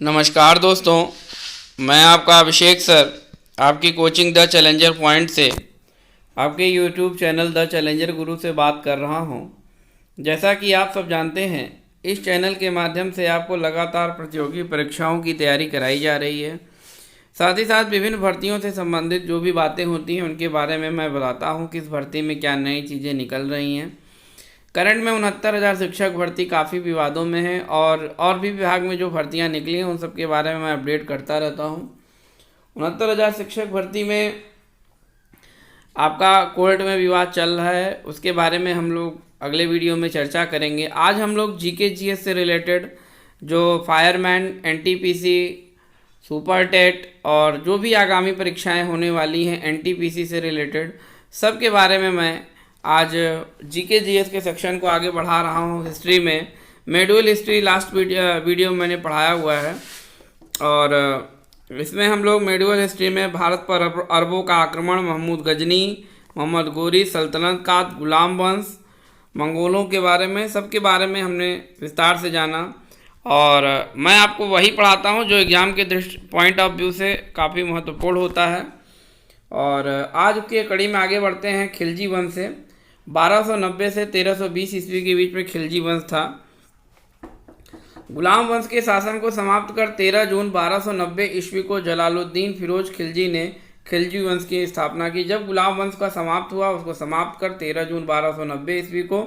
नमस्कार दोस्तों, मैं आपका अभिषेक सर आपकी कोचिंग द चैलेंजर पॉइंट से आपके यूट्यूब चैनल द चैलेंजर गुरु से बात कर रहा हूं। जैसा कि आप सब जानते हैं, इस चैनल के माध्यम से आपको लगातार प्रतियोगी परीक्षाओं की तैयारी कराई जा रही है। साथ ही साथ विभिन्न भर्तियों से संबंधित जो भी बातें होती हैं उनके बारे में मैं बताता हूं, किस भर्ती में क्या नई चीज़ें निकल रही हैं। करंट में 69,000 शिक्षक भर्ती काफ़ी विवादों में है और भी विभाग में जो भर्तियां निकली हैं उन सब के बारे में मैं अपडेट करता रहता हूं। 69,000 शिक्षक भर्ती में आपका कोर्ट में विवाद चल रहा है, उसके बारे में हम लोग अगले वीडियो में चर्चा करेंगे। आज हम लोग जीके जीएस से रिलेटेड जो फायरमैन, एनटीपीसी, सुपर टेट और जो भी आगामी परीक्षाएं होने वाली हैं एनटीपीसी से रिलेटेड सब के बारे में मैं आज जीके जीएस के सेक्शन को आगे बढ़ा रहा हूँ। हिस्ट्री में मेडुअल हिस्ट्री लास्ट वीडियो मैंने पढ़ाया हुआ है और इसमें हम लोग मेडुअल हिस्ट्री में भारत पर अरबों का आक्रमण, महमूद गजनी, मोहम्मद गोरी, सल्तनत काल, गुलाम वंश, मंगोलों के बारे में सबके बारे में हमने विस्तार से जाना। और मैं आपको वही पढ़ाता हूँ जो एग्ज़ाम के दृष्टि पॉइंट ऑफ व्यू से काफ़ी महत्वपूर्ण होता है। और आज के कड़ी में आगे बढ़ते हैं खिलजी वंश से। 1290 से 1320 ईस्वी के बीच में खिलजी वंश था। गुलाम वंश के शासन को समाप्त कर 13 जून 1290 ईस्वी को जलालुद्दीन फिरोज खिलजी ने खिलजी वंश की स्थापना की। जब गुलाम वंश का समाप्त हुआ, उसको समाप्त कर 13 जून 1290 ईस्वी को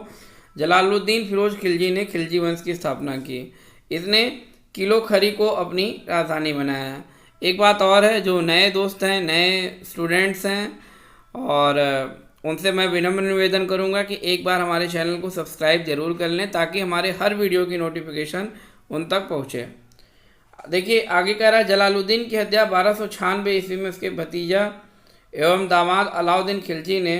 जलालुद्दीन फिरोज खिलजी ने खिलजी वंश की स्थापना की। इसने किलो खरी को अपनी राजधानी बनाया। एक बात और है, जो नए दोस्त हैं, नए स्टूडेंट्स हैं, और उनसे मैं विनम्र निवेदन करूंगा कि एक बार हमारे चैनल को सब्सक्राइब जरूर कर लें ताकि हमारे हर वीडियो की नोटिफिकेशन उन तक पहुंचे। देखिए आगे कह रहा है, जलालुद्दीन की हत्या 1296 ईस्वी में उसके भतीजा एवं दामाद अलाउद्दीन खिलजी ने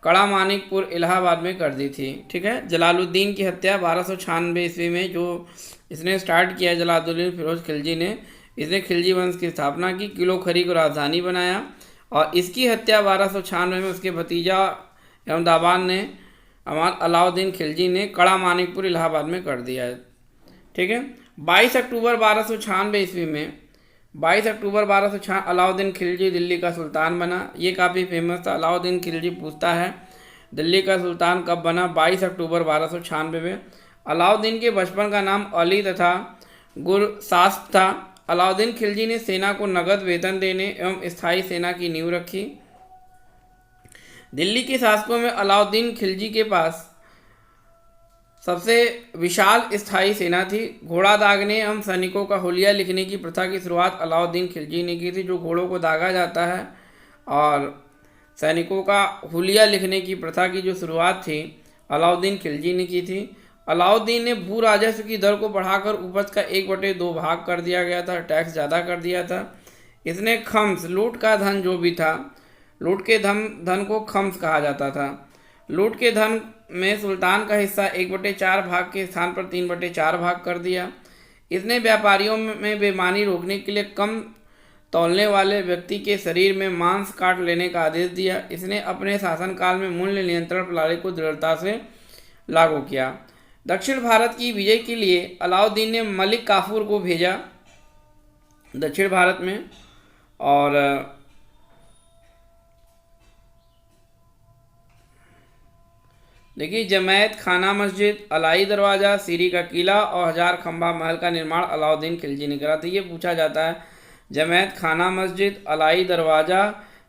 कड़ा मानिकपुर इलाहाबाद में कर दी थी। ठीक है, जलालुद्दीन की हत्या 1296 ईस्वी में जो इसने स्टार्ट किया, जलालुद्दीन फिरोज खिलजी ने, इसने खिलजी वंश की स्थापना की, किलो खरी को राजधानी बनाया और इसकी हत्या 1296 में उसके भतीजा एवं दामाद ने अलाउद्दीन खिलजी ने कड़ा मानिकपुर इलाहाबाद में कर दिया है। ठीक है, 22 अक्टूबर 1296 ईस्वी में 22 अक्टूबर 1296 अलाउद्दीन खिलजी दिल्ली का सुल्तान बना। ये काफ़ी फेमस था। अलाउद्दीन खिलजी पूछता है दिल्ली का सुल्तान कब बना? 22 अक्टूबर 1296 में। अलाउद्दीन के बचपन का नाम अली तथा गुरसास्प था। अलाउद्दीन खिलजी ने सेना को नगद वेतन देने एवं स्थायी सेना की नींव रखी। दिल्ली के शासकों में अलाउद्दीन खिलजी के पास सबसे विशाल स्थायी सेना थी। घोड़ा दागने एवं सैनिकों का हुलिया लिखने की प्रथा की शुरुआत अलाउद्दीन खिलजी ने की थी। जो घोड़ों को दागा जाता है और सैनिकों का हुलिया लिखने की प्रथा की जो शुरुआत थी अलाउद्दीन खिलजी ने की थी। अलाउद्दीन ने भू राजस्व की दर को बढ़ाकर उपज का 1/2 भाग कर दिया गया था, टैक्स ज़्यादा कर दिया था। इसने खम्स, लूट का धन जो भी था, लूट के धन को खम्स कहा जाता था। लूट के धन में सुल्तान का हिस्सा 1/4 भाग के स्थान पर 3/4 भाग कर दिया। इसने व्यापारियों में बेईमानी रोकने के लिए कम तौलने वाले व्यक्ति के शरीर में मांस काट लेने का आदेश दिया। इसने अपने शासनकाल में मूल्य नियंत्रण प्रणाली को दृढ़ता से लागू किया। दक्षिण भारत की विजय के लिए अलाउद्दीन ने मलिक काफूर को भेजा दक्षिण भारत में। और देखिए, जमैत खाना मस्जिद, अलाई दरवाज़ा, सीरी का किला और 1000 खंबा महल का निर्माण अलाउद्दीन खिलजी ने करा था। ये पूछा जाता है, जमैत खाना मस्जिद, अलाई दरवाज़ा,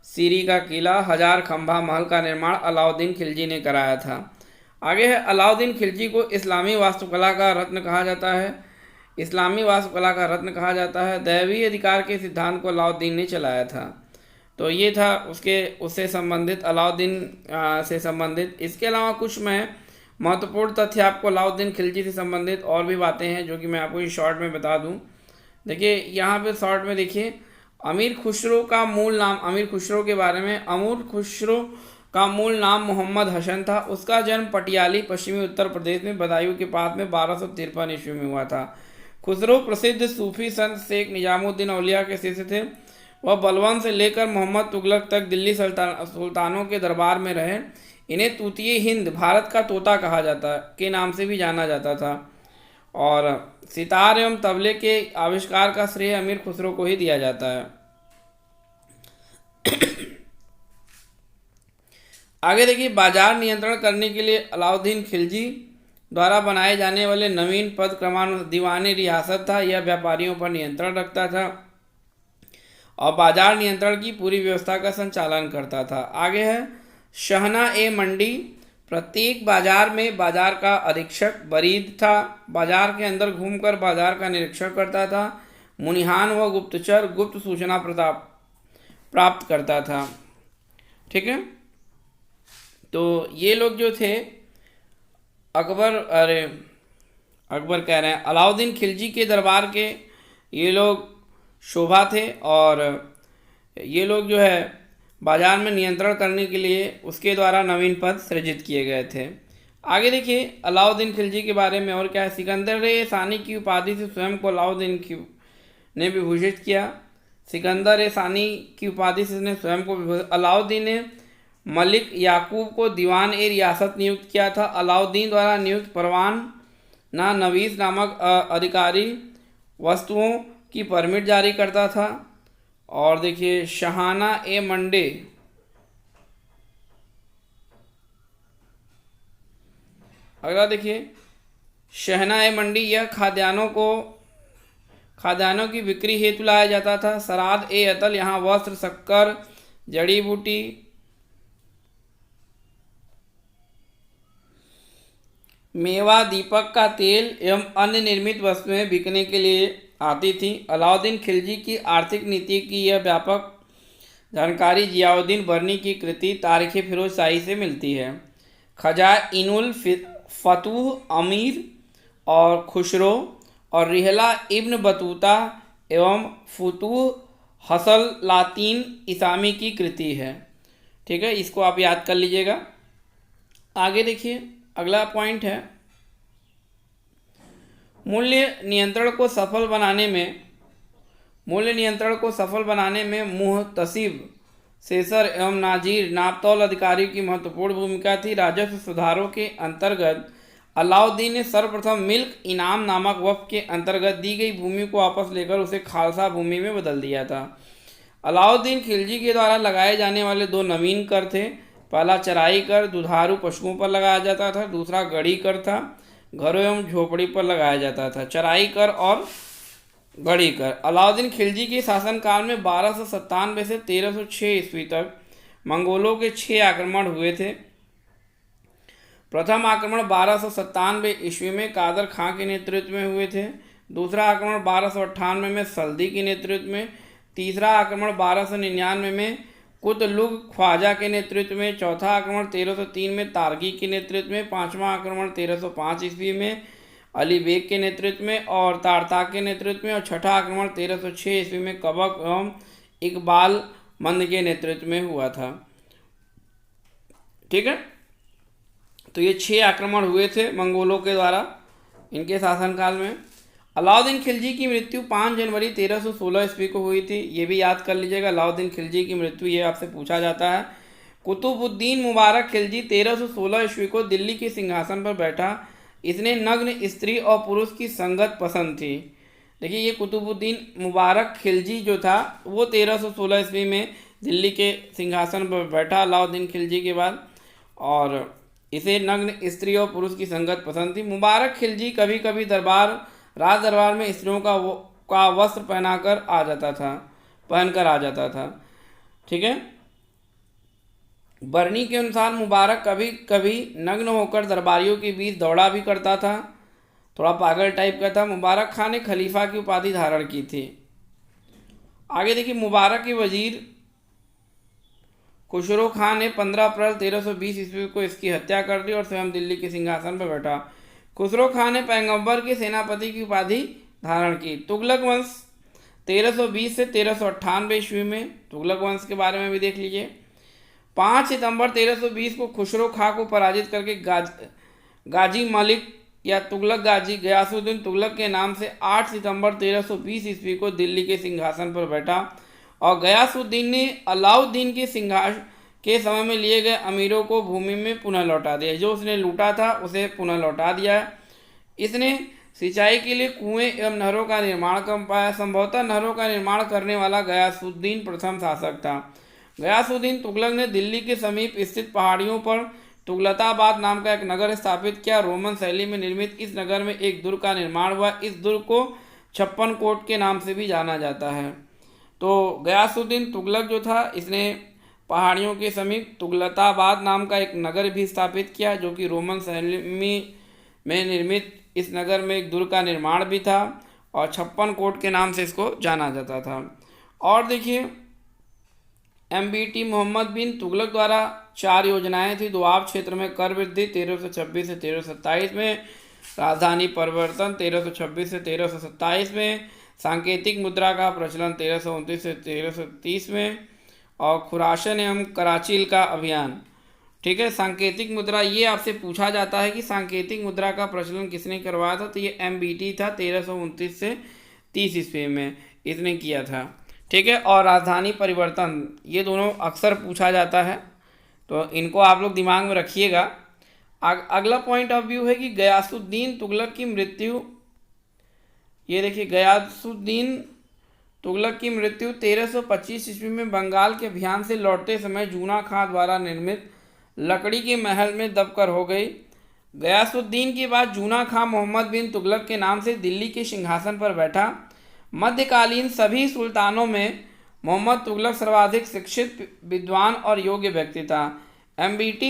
सीरी का किला, 1000 खंबा महल का निर्माण अलाउद्दीन खिलजी ने कराया था। आगे है, अलाउद्दीन खिलजी को इस्लामी वास्तुकला का रत्न कहा जाता है। इस्लामी वास्तुकला का रत्न कहा जाता है। दैवीय अधिकार के सिद्धांत को अलाउद्दीन ने चलाया था। तो ये था उससे संबंधित, अलाउद्दीन से संबंधित। इसके अलावा कुछ मैं महत्वपूर्ण तथ्य आपको अलाउद्दीन खिलजी से संबंधित और भी बातें हैं जो कि मैं आपको इस शॉर्ट में बता दूं। देखिए यहाँ पे शॉर्ट में देखिए, अमीर खुसरो का मूल नाम, अमीर खुसरो के बारे में, अमीर खुसरो का मूल नाम मोहम्मद हसन था। उसका जन्म पटियाली, पश्चिमी उत्तर प्रदेश में बदायूं के पास में 1253 ईस्वी में हुआ था। खुसरो प्रसिद्ध सूफी संत शेख निजामुद्दीन औलिया के शिष्य थे। वह बलवन से लेकर मोहम्मद तुगलक तक दिल्ली सुल्तानों के दरबार में रहे। इन्हें तूतीय हिंद, भारत का तोता कहा जाता के नाम से भी जाना जाता था। और सितार एवं तबले के आविष्कार का श्रेय अमीर खुसरो को ही दिया जाता है। आगे देखिए, बाजार नियंत्रण करने के लिए अलाउद्दीन खिलजी द्वारा बनाए जाने वाले नवीन पद क्रमानुसार दीवानी रियासत था। यह व्यापारियों पर नियंत्रण रखता था और बाजार नियंत्रण की पूरी व्यवस्था का संचालन करता था। आगे है शहना ए मंडी। प्रत्येक बाजार में बाजार का अधीक्षक बरीद था। बाजार के अंदर घूमकर बाजार का निरीक्षण करता था। मुनिहान व गुप्तचर गुप्त सूचना प्राप्त करता था। ठीक है, तो ये लोग जो थे अकबर कह रहे हैं अलाउद्दीन खिलजी के दरबार के ये लोग शोभा थे और ये लोग जो है बाजार में नियंत्रण करने के लिए उसके द्वारा नवीन पद सृजित किए गए थे। आगे देखिए अलाउद्दीन खिलजी के बारे में और क्या है। सिकंदर सानी की उपाधि से स्वयं को अलाउद्दीन ने विभूषित किया। सिकंदर सानी की उपाधि से उसने स्वयं को अलाउद्दीन ने मलिक याकूब को दीवान ए रियासत नियुक्त किया था। अलाउद्दीन द्वारा नियुक्त परवान ना नवीस नामक अधिकारी वस्तुओं की परमिट जारी करता था। और देखिए शहाना ए मंडे अगला देखिए शहना ए मंडी, यह खाद्यान्नों की बिक्री हेतु लाया जाता था। सराद ए अतल, यहाँ वस्त्र शक्कर जड़ी बूटी मेवा दीपक का तेल एवं अन्य निर्मित वस्तुएं बिकने के लिए आती थी। अलाउद्दीन खिलजी की आर्थिक नीति की यह व्यापक जानकारी जियाउद्दीन बर्नी की कृति तारीख फिरोज शाही से मिलती है। खजाइनुल फतूह अमीर और खुसरो और रिहला इब्न बतूता एवं फुतूह हसलातीन इसामी की कृति है। ठीक है, इसको आप याद कर लीजिएगा। आगे देखिए अगला पॉइंट है मूल्य नियंत्रण को सफल बनाने में मुहतसिब सेसर एवं नाजीर नापतौल अधिकारियों की महत्वपूर्ण भूमिका थी। राजस्व सुधारों के अंतर्गत अलाउद्दीन ने सर्वप्रथम मिल्क इनाम नामक वक्फ के अंतर्गत दी गई भूमि को वापस लेकर उसे खालसा भूमि में बदल दिया था। अलाउद्दीन खिलजी के द्वारा लगाए जाने वाले दो नवीन कर थे। पहला चराई कर दुधारू पशुओं पर लगाया जाता था, दूसरा गढ़ी कर था, घरों एवं झोपड़ी पर लगाया जाता था। चराई कर और गढ़ी कर अलाउद्दीन खिलजी के शासनकाल में 1297 से 1306 ईस्वी तक मंगोलों के 6 आक्रमण हुए थे। प्रथम आक्रमण 1297 ईस्वी में कादर खां के नेतृत्व में हुए थे। दूसरा आक्रमण 1298 में सल्दी के नेतृत्व में। तीसरा आक्रमण 1299 में कुतलुग ख्वाजा के नेतृत्व में। चौथा आक्रमण 1303 में तारगी के नेतृत्व में। पांचवा आक्रमण 1305 ईस्वी में अली बेग के नेतृत्व में और तारताक के नेतृत्व में। और छठा आक्रमण 1306 ईस्वी में कबक एवं इकबाल मंद के नेतृत्व में हुआ था। ठीक है, तो ये 6 आक्रमण हुए थे मंगोलों के द्वारा इनके शासनकाल में। अलाउद्दीन खिलजी की मृत्यु 5 जनवरी 1316 ईस्वी को हुई थी। ये भी याद कर लीजिएगा, अलाउद्दीन खिलजी की मृत्यु ये आपसे पूछा जाता है। कुतुबुद्दीन मुबारक खिलजी 1316 ईस्वी को दिल्ली के सिंहासन पर बैठा। इसने नग्न स्त्री और पुरुष की संगत पसंद थी। देखिए ये कुतुबुद्दीन मुबारक खिलजी जो था वो 1316 ईस्वी में दिल्ली के सिंहासन पर बैठा अलाउद्दीन खिलजी के बाद, और इसे नग्न स्त्री और पुरुष की संगत पसंद थी। मुबारक खिलजी कभी कभी राज दरबार में स्त्रियों का वस्त्र पहनकर आ जाता था। ठीक है, बर्नी के अनुसार मुबारक कभी कभी नग्न होकर दरबारियों के बीच दौड़ा भी करता था, थोड़ा पागल टाइप का था। मुबारक खान ने खलीफा की उपाधि धारण की थी। आगे देखिए मुबारक के वजीर खुसरो खान ने 15 अप्रैल 1320 ईस्वी को इसकी हत्या कर दी और स्वयं दिल्ली के सिंहासन पर बैठा। खुसरो खान ने पैगंबर के सेनापति की उपाधि धारण की। तुगलक वंश 1320 से 1398 ईस्वी में, तुगलक वंश के बारे में भी देख लीजिए। 5 सितंबर 1320 को खुसरो खां को पराजित करके गाजी मलिक या तुगलक गाजी गयासुद्दीन तुगलक के नाम से 8 सितंबर 1320 ईस्वी को दिल्ली के सिंहासन पर बैठा और गयासुद्दीन ने अलाउद्दीन के सिंहासन के समय में लिए गए अमीरों को भूमि में पुनः लौटा दिया। जो उसने लूटा था उसे पुनः लौटा दिया। इसने सिंचाई के लिए कुएं एवं नहरों का निर्माण कम पाया। संभवतः नहरों का निर्माण करने वाला गयासुद्दीन प्रथम शासक था। गयासुद्दीन तुगलक ने दिल्ली के समीप स्थित पहाड़ियों पर तुगलताबाद नाम का एक नगर स्थापित किया। रोमन शैली में निर्मित इस नगर में एक दुर्ग का निर्माण हुआ। इस दुर्ग को 56 कोट के नाम से भी जाना जाता है। तो गयासुद्दीन तुगलक जो था, इसने पहाड़ियों के समीप तुगलताबाद नाम का एक नगर भी स्थापित किया, जो कि रोमन शैली में निर्मित इस नगर में एक दुर्ग का निर्माण भी था और 56 कोट के नाम से इसको जाना जाता था। और देखिए, MBT मोहम्मद बिन तुगलक द्वारा 4 योजनाएं थी। दोआब क्षेत्र में कर वृद्धि 1326 से 1327 में, राजधानी परिवर्तन 1326 से 1327 में, सांकेतिक मुद्रा का प्रचलन 1329 से 1330 में, और खुरासन एवं कराचील का अभियान। ठीक है, सांकेतिक मुद्रा, ये आपसे पूछा जाता है कि सांकेतिक मुद्रा का प्रचलन किसने करवाया था, तो ये MBT था, 1329 से 30 ईस्वी में इसने किया था। ठीक है, और राजधानी परिवर्तन, ये दोनों अक्सर पूछा जाता है, तो इनको आप लोग दिमाग में रखिएगा। अगला पॉइंट ऑफ व्यू है कि गयासुद्दीन तुगलक की मृत्यु। ये देखिए, गयासुद्दीन तुगलक की मृत्यु 1325 ईस्वी में बंगाल के अभियान से लौटते समय जूना खां द्वारा निर्मित लकड़ी के महल में दबकर हो गई। गयासुद्दीन के बाद जूना खां मोहम्मद बिन तुगलक के नाम से दिल्ली के सिंहासन पर बैठा। मध्यकालीन सभी सुल्तानों में मोहम्मद तुगलक सर्वाधिक शिक्षित, विद्वान और योग्य व्यक्ति था। MBT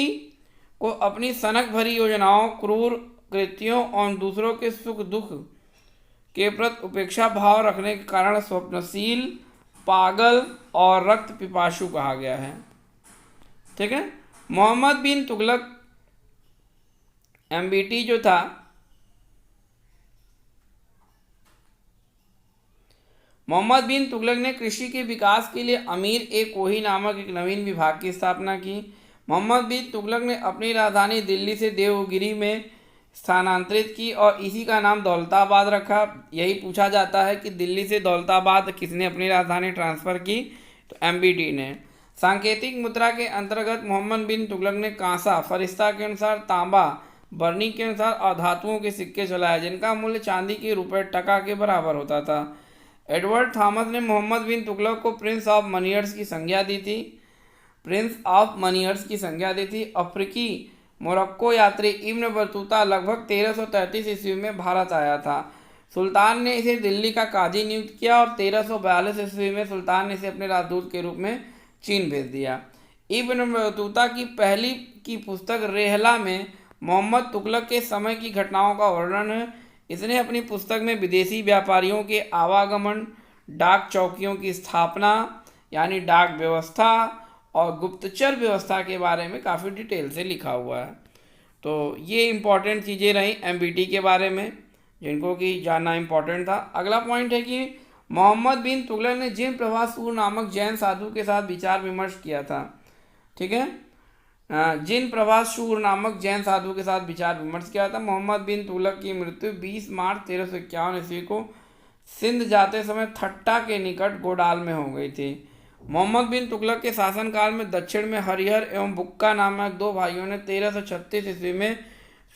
को अपनी सनक भरी योजनाओं, क्रूर कृत्यों और दूसरों के सुख दुख के प्रति उपेक्षा भाव रखने के कारण स्वप्नशील, पागल और रक्त पिपासु कहा गया है। ठीक है, मोहम्मद बिन तुगलक MBT जो था, मोहम्मद बिन तुगलक ने कृषि के विकास के लिए अमीर-ए-कोही नामक एक नवीन विभाग की स्थापना की। मोहम्मद बिन तुगलक ने अपनी राजधानी दिल्ली से देवगिरी में स्थानांतरित की और इसी का नाम दौलताबाद रखा। यही पूछा जाता है कि दिल्ली से दौलताबाद किसने अपनी राजधानी ट्रांसफ़र की, तो MBT ने। सांकेतिक मुद्रा के अंतर्गत मोहम्मद बिन तुगलक ने कांसा, फरिश्ता के अनुसार तांबा, बरनी के अनुसार और धातुओं के सिक्के चलाए, जिनका मूल्य चांदी के रुपए टका के बराबर होता था। एडवर्ड थॉमस ने मोहम्मद बिन तुगलक को प्रिंस ऑफ मनियर्स की संज्ञा दी थी। अफ्रीकी मोरक्को यात्री इब्न बतूता लगभग 1333 ईस्वी में भारत आया था। सुल्तान ने इसे दिल्ली का काजी नियुक्त किया और 1342 ईस्वी में सुल्तान ने इसे अपने राजदूत के रूप में चीन भेज दिया। इब्न बतूता की पहली की पुस्तक रेहला में मोहम्मद तुगलक के समय की घटनाओं का वर्णन है। इसने अपनी पुस्तक में विदेशी व्यापारियों के आवागमन, डाक चौकियों की स्थापना यानी डाक व्यवस्था और गुप्तचर व्यवस्था के बारे में काफ़ी डिटेल से लिखा हुआ है। तो ये इम्पॉर्टेंट चीज़ें रहीं MBT के बारे में, जिनको कि जानना इम्पॉर्टेंट था। अगला पॉइंट है कि मोहम्मद बिन तुगलक ने जिन प्रभा सूर नामक जैन साधु के साथ विचार विमर्श किया था। ठीक है, जिन प्रभा सूर नामक जैन साधु के साथ विचार विमर्श किया था। मोहम्मद बिन तुगलक की मृत्यु 20 मार्च 1351 ईस्वी को सिंध जाते समय थट्टा के निकट गोडाल में हो गई थी। मोहम्मद बिन तुगलक के शासनकाल में दक्षिण में हरिहर एवं बुक्का नामक 2 भाइयों ने 1336 ईस्वी में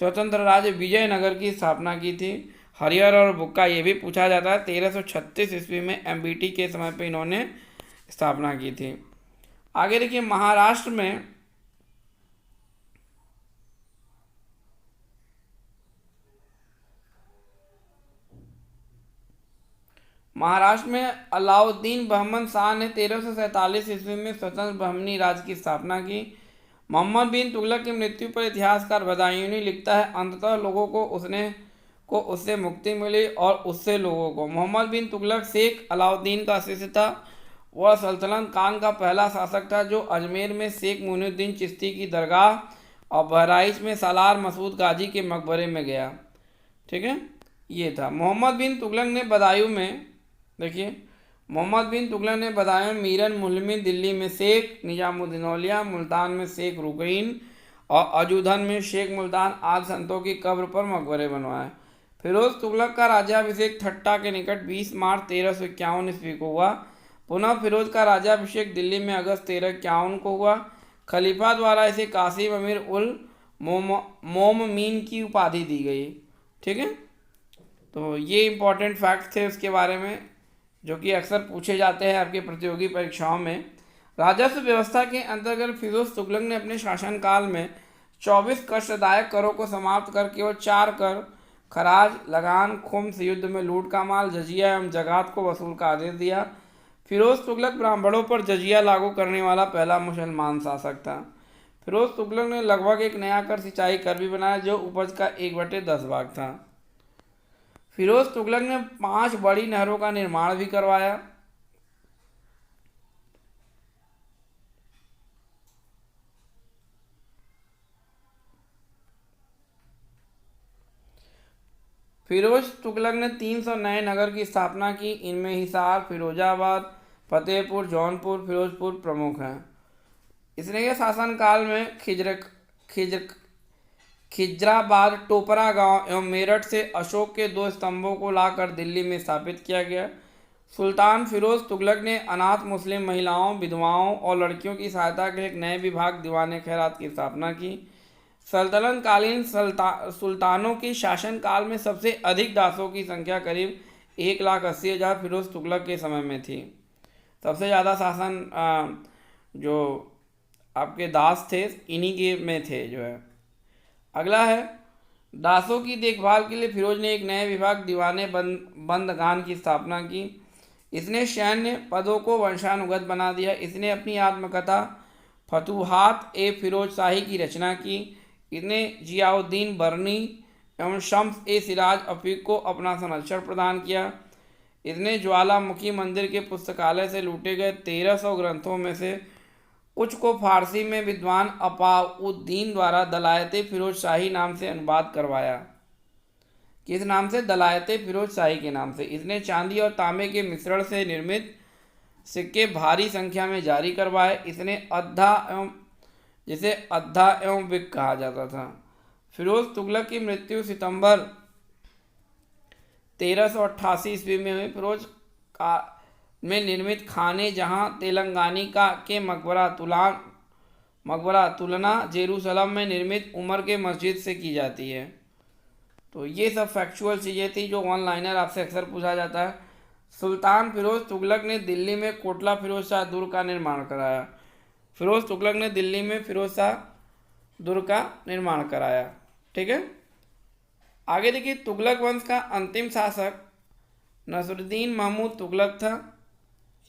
स्वतंत्र राज्य विजयनगर की स्थापना की थी। हरिहर और बुक्का, ये भी पूछा जाता है, 1336 ईस्वी में MBT के समय पे इन्होंने स्थापना की थी। आगे देखिए, महाराष्ट्र में अलाउद्दीन बहमन शाह ने 1347 ईस्वी में स्वतंत्र बहमनी राज्य की स्थापना की। मोहम्मद बिन तुगलक की मृत्यु पर इतिहासकार बदायूनी लिखता है, अंततः लोगों को उससे मुक्ति मिली और उससे लोगों को। मोहम्मद बिन तुगलक शेख अलाउद्दीन का शिष्य था। वह सल्तनत कान का पहला शासक था जो अजमेर में शेख मुइनुद्दीन चिश्ती की दरगाह और बहराइच में सालार मसूद गाजी के मकबरे में गया। ठीक है, ये था। मोहम्मद बिन तुगलक ने बदायूं में, देखिए, मोहम्मद बिन तुगलक ने बदायूं, मीरन, मुल्मी, दिल्ली में शेख निजामुद्दीन औलिया, मुल्तान में शेख रुकैन और अजूधन में शेख मुल्तान आदि संतों की कब्र पर मकबरे बनवाए। फिरोज तुगलक का राज्याभिषेक थट्टा के निकट 20 मार्च 1351 ईस्वी को हुआ। पुनः फिरोज का राज्याभिषेक दिल्ली में अगस्त 1351 को हुआ। खलीफा द्वारा इसे कासिम अमीर उल मोममीन की उपाधि दी गई। ठीक है, तो ये इम्पोर्टेंट फैक्ट थे उसके बारे में जो कि अक्सर पूछे जाते हैं आपके प्रतियोगी परीक्षाओं में। राजस्व व्यवस्था के अंतर्गत फिरोज तुगलक ने अपने शासनकाल में 24 कष्टदायक करों को समाप्त कर केवल 4 कर खराज, लगान, खुम्स, युद्ध में लूट का माल, जजिया एवं जगात को वसूल का आदेश दिया। फिरोज तुगलक ब्राह्मणों पर जजिया लागू करने वाला पहला मुसलमान शासक था। फिरोज तुगलक ने लगभग एक नया कर सिंचाई कर भी बनाया जो उपज का 1/10 भाग था। फिरोज तुगलक ने 5 बड़ी नहरों का निर्माण भी करवाया। फिरोज तुगलक ने 300 नए नगर की स्थापना की। इनमें हिसार, फिरोजाबाद, फतेहपुर, जौनपुर, फिरोजपुर प्रमुख हैं। इसने शासनकाल में खिजराबाद, टोपरा गांव एवं मेरठ से अशोक के 2 स्तंभों को लाकर दिल्ली में स्थापित किया गया। सुल्तान फिरोज तुगलक ने अनाथ मुस्लिम महिलाओं, विधवाओं और लड़कियों की सहायता के लिए एक नए विभाग दीवान खैरात की स्थापना की। सल्तनत कालीन सुल्तानों के शासनकाल में सबसे अधिक दासों की संख्या करीब 1,80,000 फिरोज तुगलक के समय में थी। सबसे ज़्यादा शासन जो आपके दास थे इन्हीं के में थे जो है। अगला है दासों की देखभाल के लिए फिरोज ने एक नए विभाग दीवाने बंदगान की स्थापना की। इसने सैन्य पदों को वंशानुगत बना दिया। इसने अपनी आत्मकथा फतूहात ए फिरोज शाही की रचना की। इसने जियाउद्दीन बरनी एवं शम्स ए सिराज अफीक को अपना संरक्षण प्रदान किया। इसने ज्वालामुखी मंदिर के पुस्तकालय से लूटे गए 1300 ग्रंथों में से कुछ को फारसी में विद्वान अपाउद्दीन द्वारा दलायते फिरोज शाही नाम से अनुवाद करवाया। किस नाम से? दलायते फिरोज शाही के नाम से। इसने चांदी और तांबे के मिश्रण से निर्मित सिक्के भारी संख्या में जारी करवाए। इसने जिसे अद्धा एवं विक कहा जाता था। फिरोज तुगलक की मृत्यु सितंबर 1388 ईस्वी में हुई। फिरोज का में निर्मित खाने जहां तेलंगानी के मकबरा तुलना जेरूसलम में निर्मित उमर के मस्जिद से की जाती है। तो ये सब फैक्चुअल चीज़ें थी जो ऑनलाइनर आपसे अक्सर पूछा जाता है। सुल्तान फिरोज तुगलक ने दिल्ली में कोटला फिरोज शाह दुर्ग का निर्माण कराया। फिरोज तुगलक ने दिल्ली में फिरोज शाह दुर्ग का निर्माण कराया। ठीक है, आगे देखिए तुगलक वंश का अंतिम शासक नसरुद्दीन महमूद तुगलक था।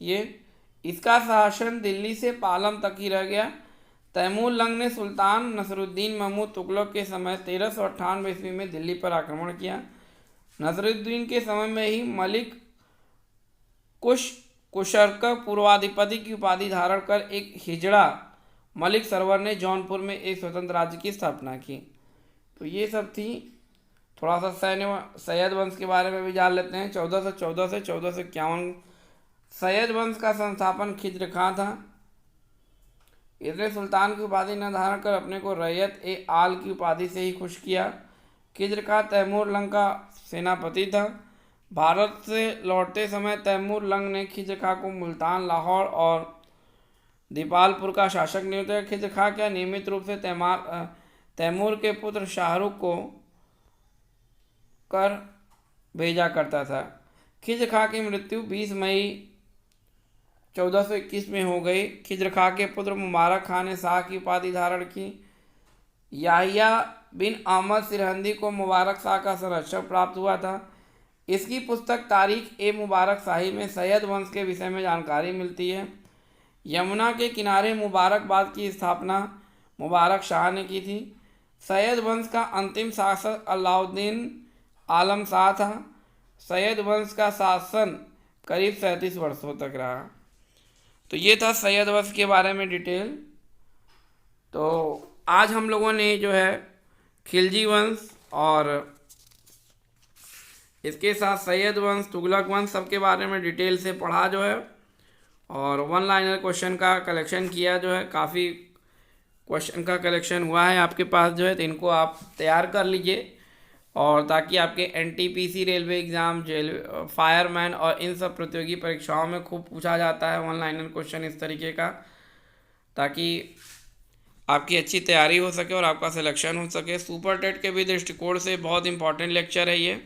इसका शासन दिल्ली से पालम तक ही रह गया। तैमूर लंग ने सुल्तान नसरुद्दीन महमूद तुगलक के समय 1398 ईस्वी में दिल्ली पर आक्रमण किया। नसरुद्दीन के समय में ही मलिक कुशरक पूर्वाधिपति की उपाधि धारण कर एक हिजड़ा मलिक सरवर ने जौनपुर में एक स्वतंत्र राज्य की स्थापना की। तो ये सब थी। थोड़ा सा सैयद वंश के बारे में भी जान लेते हैं। 1414 से 1451 सैयद वंश का संस्थापन खिज्र खां था। इसने सुल्तान की उपाधि न धारण कर अपने को रैयत ए आल की उपाधि से ही खुश किया। खिज्र खां तैमूर लंग का सेनापति था। भारत से लौटते समय तैमूर लंग ने खिज्र खां को मुल्तान, लाहौर और दीपालपुर का शासक नियुक्त किया। खिज्र खां क्या नियमित रूप से तैमूर के पुत्र शाहरुख को कर भेजा करता था। खिज्र खां की मृत्यु 20 मई 1421 में हो गई। खिज्र खां के पुत्र मुबारक खां ने शाह की उपाधि धारण की। याहिया बिन अहमद सिरहंदी को मुबारक शाह का संरक्षण प्राप्त हुआ था। इसकी पुस्तक तारीख ए मुबारक शाही में सैयद वंश के विषय में जानकारी मिलती है। यमुना के किनारे मुबारकबाद की स्थापना मुबारक शाह ने की थी। सैयद वंश का अंतिम शासक अलाउद्दीन आलम शाह था। सैयद वंश का शासन करीब 37 वर्षों तक रहा। तो ये था सैयद वंश के बारे में डिटेल। तो आज हम लोगों ने जो है खिलजी वंश और इसके साथ सैयद वंश, तुगलक वंश सबके बारे में डिटेल से पढ़ा जो है, और वन लाइनर क्वेश्चन का कलेक्शन किया जो है। काफ़ी क्वेश्चन का कलेक्शन हुआ है आपके पास जो है, तो इनको आप तैयार कर लीजिए, और ताकि आपके एनटीपीसी रेलवे एग्ज़ाम, फायरमैन और इन सब प्रतियोगी परीक्षाओं में खूब पूछा जाता है वन लाइनर क्वेश्चन इस तरीके का, ताकि आपकी अच्छी तैयारी हो सके और आपका सिलेक्शन हो सके। सुपर टेट के भी दृष्टिकोण से बहुत इंपॉर्टेंट लेक्चर है ये।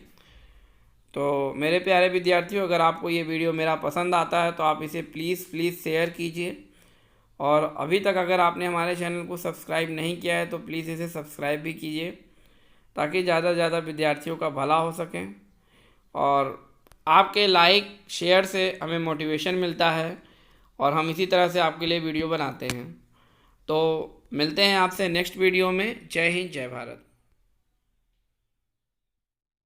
तो मेरे प्यारे विद्यार्थियों, अगर आपको ये वीडियो मेरा पसंद आता है तो आप इसे प्लीज़ शेयर कीजिए। और अभी तक अगर आपने हमारे चैनल को सब्सक्राइब नहीं किया है तो प्लीज़ इसे सब्सक्राइब भी कीजिए, ताकि ज़्यादा से ज़्यादा विद्यार्थियों का भला हो सके। और आपके लाइक शेयर से हमें मोटिवेशन मिलता है और हम इसी तरह से आपके लिए वीडियो बनाते हैं। तो मिलते हैं आपसे नेक्स्ट वीडियो में। जय हिंद, जय भारत।